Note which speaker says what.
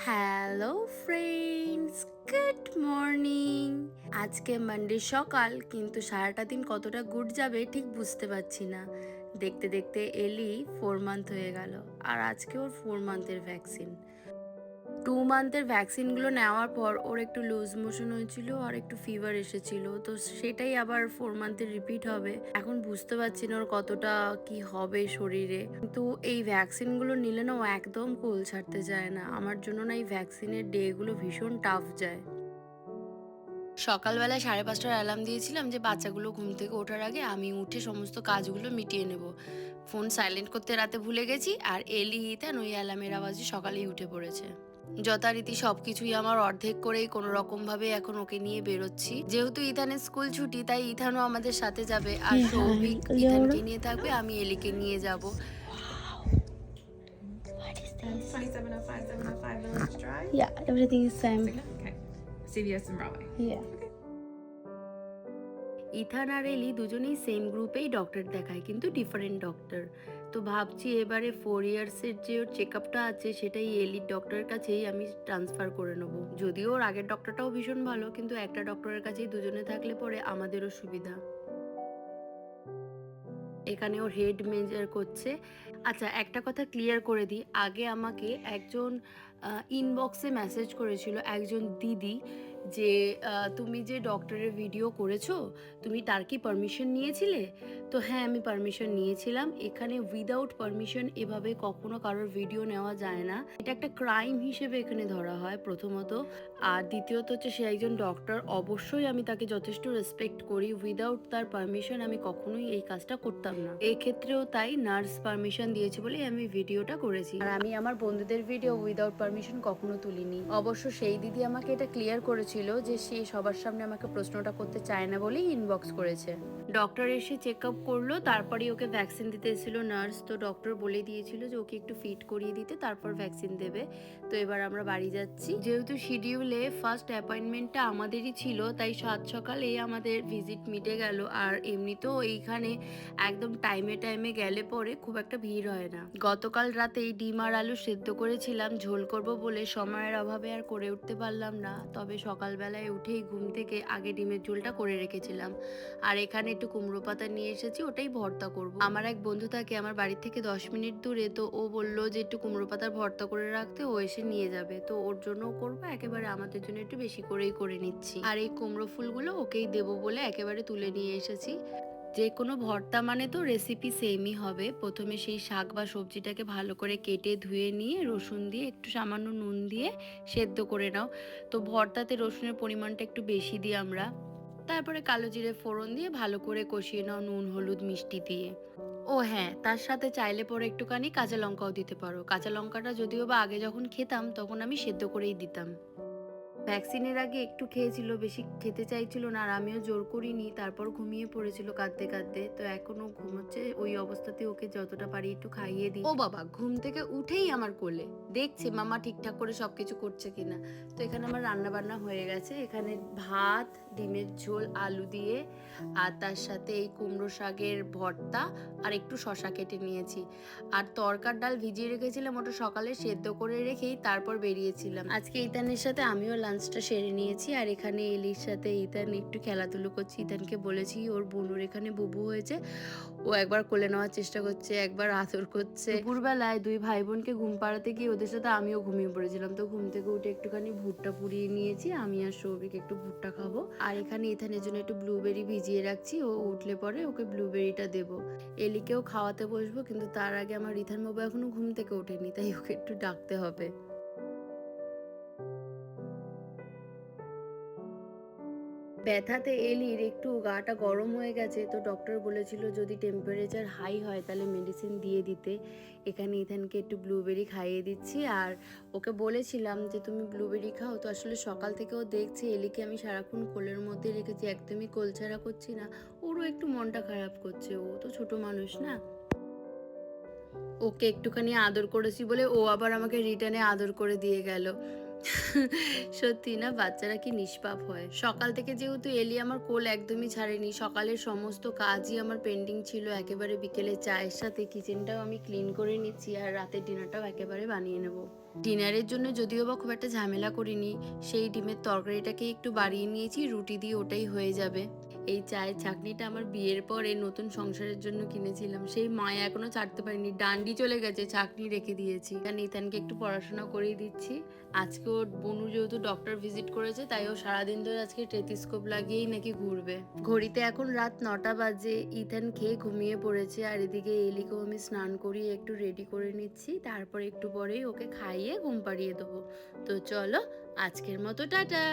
Speaker 1: Hello friends, good morning. আজকে Monday সকাল, কিন্তু সারাটা দিন কতটা গুড যাবে ঠিক বুঝতে পারছি না। দেখতে দেখতে এলি 4 মান্থ হয়ে গেল, আর আজকে ওর 4 মান্থের ভ্যাকসিন। 2 মান্থের ভ্যাকসিনগুলো নেওয়ার পর ওর একটু লুজ মোশন হয়েছিল আর একটু ফিভার এসেছিল, তো সেটাই আবার 4 মান্থের রিপিট হবে। এখন বুঝতে পারছি না ওর কতটা কি হবে শরীরে, কিন্তু এই ভ্যাকসিনগুলো নিলে না ও একদম কোল ছাড়তে চায় না। আমার জন্য না এই ভ্যাকসিনের ডেগুলো ভীষণ টাফ যায়। সকালবেলায় 5:30টার অ্যালার্ম দিয়েছিলাম যে বাচ্চাগুলো ঘুম থেকে ওঠার আগে আমি উঠে সমস্ত কাজগুলো মিটিয়ে নেব। ফোন সাইলেন্ট করতে রাতে ভুলে গেছি, আর এলি ইতান ওই অ্যালার্মের আওয়াজে সকালেই উঠে পড়েছে। যথারীতি সবকিছুই আমার অর্ধেক করেই কোনো রকম ভাবে এখন ওকে নিয়ে বেরোচ্ছি। যেহেতু ইথানের স্কুল ছুটি, তাই ইথানও আমাদের সাথে যাবে, আর
Speaker 2: Yeah,
Speaker 1: সৌভিক
Speaker 2: hi,
Speaker 1: ইথানকে
Speaker 2: Leona.
Speaker 1: নিয়ে থাকবে, আমি এলিকে নিয়ে যাব।
Speaker 2: What is
Speaker 3: That's
Speaker 2: this?
Speaker 3: 2705705 Village Drive.
Speaker 2: Yeah, everything is same.
Speaker 3: Okay. CVS and Broadway.
Speaker 2: Yeah.
Speaker 1: Ethan আর এলি দুজনেই সেম গ্রুপেই ডক্টর দেখায়, কিন্তু ডিফারেন্ট ডক্টর। তো ভাবছি এবারে 4 ইয়ার্সের যে ওর চেক আপটা আছে সেটাই এলির ডক্টরের কাছেই আমি ট্রান্সফার করে নেবো। যদিও ওর আগের ডক্টরটাও ভীষণ ভালো, কিন্তু একটা ডক্টরের কাছেই দুজনে থাকলে পরে আমাদেরও সুবিধা। এখানে ওর হেড মেজার করছে। আচ্ছা, একটা কথা ক্লিয়ার করে দিই, আগে আমাকে একজন ইনবক্সে মেসেজ করেছিল একজন দিদি যে তুমি যে ডক্টরের ভিডিও করেছো, তুমি তার কি পারমিশন নিয়েছিলে? তো হ্যাঁ, আমি পারমিশন নিয়েছিলাম। এখানে উইদাউট পারমিশন এভাবে কখনো কারোর ভিডিও নেওয়া যায় না, এটা একটা ক্রাইম হিসেবে এখানে ধরা হয় প্রথমত। আর দ্বিতীয়ত হচ্ছে সে একজন ডক্টর, অবশ্যই আমি তাকে যথেষ্ট রেসপেক্ট করি। উইদাউট তার পারমিশন আমি কখনোই এই কাজটা করতাম না। এই ক্ষেত্রেও তাই, নার্স পারমিশন দিয়েছে বলে আমি ভিডিওটা করেছি। আর আমি আমার বন্ধুদের ভিডিও উইদাউট পারমিশন কখনো তুলিনি। অবশ্য সেই দিদি আমাকে এটা ক্লিয়ার করেছিল যে সে সবার সামনে আমাকে প্রশ্নটা করতে চায় না বলেই ইনবক্স করেছে। ডক্টর এসে চেক আপ করলো, তারপরে ওকে ভ্যাকসিন দিতে এসেছিল নার্স। তো ডক্টর বলে দিয়েছিল যে ওকে একটু ফিট করিয়ে দিতে, তারপর ভ্যাকসিন দেবে। তো এবার আমরা বাড়ি যাচ্ছি। যেহেতু শিডিউলে ফার্স্ট অ্যাপয়েন্টমেন্টটা আমাদেরই ছিল, তাই সাত সকালে আমাদের ভিজিট মিটে গেল। আর এমনিতেও এইখানে একদম টাইমে টাইমে গেলে পরে খুব একটা ভিড় হয় না। গতকাল রাতেই ডিম আর আলু সেদ্ধ করেছিলাম ঝোল করব বলে, সময়ের অভাবে আর করে উঠতে পারলাম না। তবে সকালবেলায় উঠেই ঘুম থেকে আগে ডিমের ঝোলটা করে রেখেছিলাম। আর এখানে একটু কুমড়ো পাতা নিয়ে এসেছি, ওটাই ভর্তা করব। আমার এক বন্ধু থাকে আমার বাড়ি থেকে 10 মিনিট দূরে, তো ও বললো যে একটু কুমড়ো পাতার ভর্তা করে রাখতে, ও এসে নিয়ে যাবে। তো ওর জন্যও করবো, একেবারে আমাদের জন্য একটু বেশি করেই করে নিচ্ছি। আর এই কুমড়ো ফুলগুলো ওকেই দেবো বলে একেবারে তুলে নিয়ে এসেছি। যে কোনো ভর্তা মানে তো রেসিপি সেমই হবে। প্রথমে সেই শাক বা সবজিটাকে ভালো করে কেটে ধুয়ে নিয়ে রসুন দিয়ে একটু সামান্য নুন দিয়ে সেদ্ধ করে নাও। তো ভর্তাতে রসুনের পরিমাণটা একটু বেশি দিই আমরা। তারপরে কালো জিরে ফোড়ন দিয়ে ভালো করে কষিয়ে নাও নুন হলুদ মিষ্টি দিয়ে। ও হ্যাঁ, তার সাথে চাইলে পরে একটুখানি কাঁচা লঙ্কাও দিতে পারো। কাঁচা লঙ্কাটা যদিও বা আগে যখন খেতাম তখন আমি সেদ্ধ করেই দিতাম। ভ্যাকসিনের আগে একটু খেয়েছিল, বেশি খেতে চাইছিল না, আর আমিও জোর করিনি। তারপর ঘুমিয়ে পড়েছিল কাঁদতে কাঁদতে। তো এখনো ঘুমোচ্ছে, ওই অবস্থাতে ওকে যতটা পারি একটু খাইয়ে দিই। ও বাবা ঘুম থেকে উঠেই আমার কোলে, দেখছে মামা ঠিকঠাক করে সবকিছু করছে কিনা। তো এখানে আমার রান্না বান্না হয়ে গেছে। এখানে ভাত, ডিমের ঝোল আলু দিয়ে, আর তার সাথে এই কুমড়ো শাকের ভর্তা, আর একটু শশা কেটে নিয়েছি। আর তরকার ডাল ভিজিয়ে রেখেছিলাম, ওটা সকালে সেদ্ধ করে রেখেই তারপর বেরিয়েছিলাম। আজকে ইতানের সাথে আমিও লাঞ্চটা সেরে নিয়েছি। আর এখানে এলির সাথে ইতান একটু খেলাধুলো করছি। ইতানকে বলেছি ওর বোনুর এখানে বুবু হয়েছে, ও একবার কোলে নেওয়ার চেষ্টা করছে, একবার আদর করছে। দুপুরবেলায় দুই ভাই বোনকে ঘুম পাড়াতে গিয়ে ওদের সাথে আমিও ঘুমিয়ে পড়েছিলাম। তো ঘুম থেকে উঠে একটুখানি ভুট্টা পুড়িয়ে নিয়েছি, আমি আর সৌভিক একটু ভুট্টা খাবো। আর এখানে ইথানের জন্য একটু ব্লুবেরি ভিজিয়ে রাখছি, ও উঠলে পরে ওকে ব্লুবেরিটা দেবো। এলিকেও খাওয়াতে বসবো, কিন্তু তার আগে আমার ইথান বাবু এখনো ঘুম থেকে ওঠেনি, তাই ওকে একটু ডাকতে হবে। ব্যথাতে এলির একটু গাটা গরম হয়ে গেছে, তো ডক্টর বলেছিল যদি টেম্পারেচার হাই হয় তাহলে মেডিসিন দিয়ে দিতে। এখানে ইথানকে একটু ব্লুবেরি খাইয়ে দিচ্ছি। আর ওকে বলেছিলাম যে তুমি ব্লুবেরি খাও। তো আসলে সকাল থেকেও দেখছি এলিকে আমি সারাক্ষণ কোলের মধ্যে রেখেছি, একদমই কোলছাড়া করছি না। ওরও একটু মনটা খারাপ করছে, ও তো ছোট মানুষ না। ওকে একটুখানি আদর করেছি বলে ও আবার আমাকে রিটার্নে আদর করে দিয়ে গেল। সত্যি না, বাচ্চারা কি নিষ্পাপ হয়। সকাল থেকে যেহেতু এলি আমার কোল একদমই ছাড়েনি, সকালের সমস্ত কাজই আমার পেন্ডিং ছিল, একেবারে বিকেলে চায়ের সাথে কিচেনটাও আমি ক্লিন করে নিচ্ছি, আর রাতের ডিনারটাও একেবারে বানিয়ে নেব। ডিনারের জন্য যদিও বা খুব একটা ঝামেলা করিনি, সেই ডিমের তরকারিটাকে একটু বাড়িয়ে নিয়েছি, রুটি দিয়ে ওটাই হয়ে যাবে। এই চায়ের ছাঁকনিটা আমার বিয়ের পরে নতুন সংসারের জন্য কিনেছিলাম, সেই মায়া এখনো ছাড়তে পারিনি, ডান্ডি চলে গেছে, ছাঁকনি রেখে দিয়েছি। কারণ ইথানকে একটু পড়াশোনা করিয়ে দিচ্ছি। আজকে ওর বনু যেহেতু ডক্টর ভিজিট করেছে, তাই ও সারাদিন ধরে আজকে টেথিস্কোপ লাগিয়েই নাকি ঘুরবে। ঘড়িতে এখন রাত 9টা বাজে, ইথান খেয়ে ঘুমিয়ে পড়েছে, আর এদিকে এলিকেও আমি স্নান করিয়ে একটু রেডি করে নিচ্ছি, তারপর একটু পরেই ওকে খাইয়ে ঘুম পাড়িয়ে দেবো। তো চলো, আজকের মতো টাটা।